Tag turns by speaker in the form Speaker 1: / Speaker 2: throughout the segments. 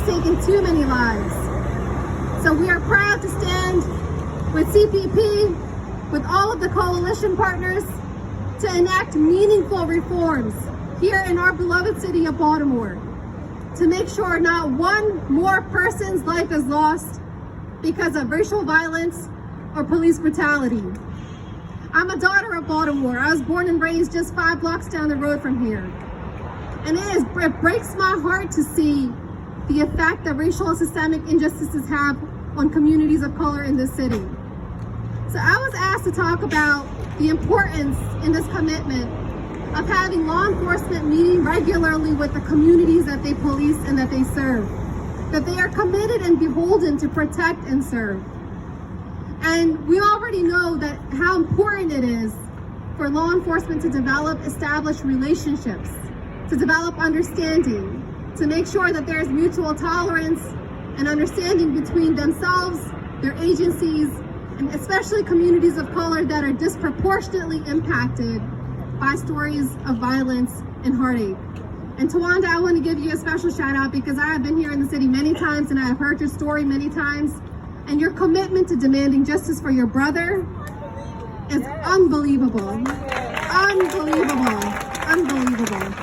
Speaker 1: taken too many lives. So we are proud to stand with CPP, with all of the coalition partners, to enact meaningful reforms here in our beloved city of Baltimore, to make sure not one more person's life is lost because of racial violence or police brutality. I'm a daughter of Baltimore. I was born and raised just 5 blocks down the road from here. And it breaks my heart to see the effect that racial and systemic injustices have on communities of color in this city. So I was asked to talk about the importance in this commitment of having law enforcement meeting regularly with the communities that they police and that they serve, that they are committed and beholden to protect and serve. And we already know that how important it is for law enforcement to develop established relationships, to develop understanding, to make sure that there's mutual tolerance and understanding between themselves, their agencies, and especially communities of color that are disproportionately impacted by stories of violence and heartache. And Tawanda, I want to give you a special shout out because I have been here in the city many times and I have heard your story many times. And your commitment to demanding justice for your brother is unbelievable. Unbelievable. Unbelievable.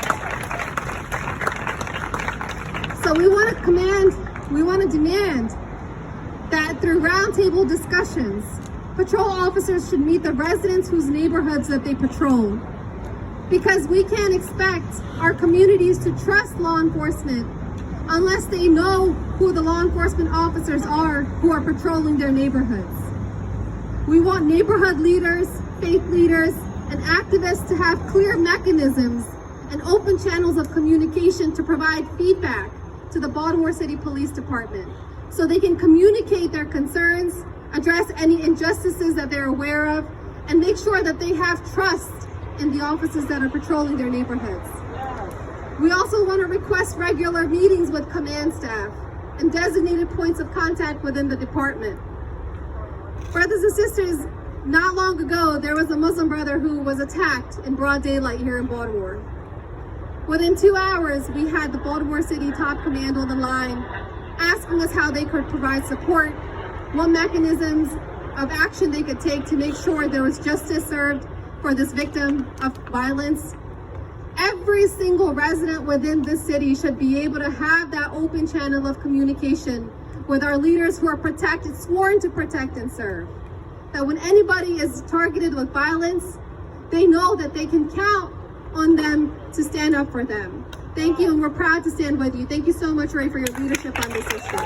Speaker 1: So we want to demand that through roundtable discussions, patrol officers should meet the residents whose neighborhoods that they patrol. Because we can't expect our communities to trust law enforcement unless they know who the law enforcement officers are who are patrolling their neighborhoods. We want neighborhood leaders, faith leaders, and activists to have clear mechanisms and open channels of communication to provide feedback to the Baltimore City Police Department so they can communicate their concerns, address any injustices that they're aware of, and make sure that they have trust in the officers that are patrolling their neighborhoods. We also want to request regular meetings with command staff and designated points of contact within the department. Brothers and sisters, not long ago, there was a Muslim brother who was attacked in broad daylight here in Baltimore. Within 2 hours, we had the Baltimore City top command on the line asking us how they could provide support, what mechanisms of action they could take to make sure there was justice served for this victim of violence. Every single resident within this city should be able to have that open channel of communication with our leaders who are protected, sworn to protect and serve. That when anybody is targeted with violence, they know that they can count on them to stand up for them. Thank you, and we're proud to stand with you. Thank you so much, Ray, for your leadership on this issue.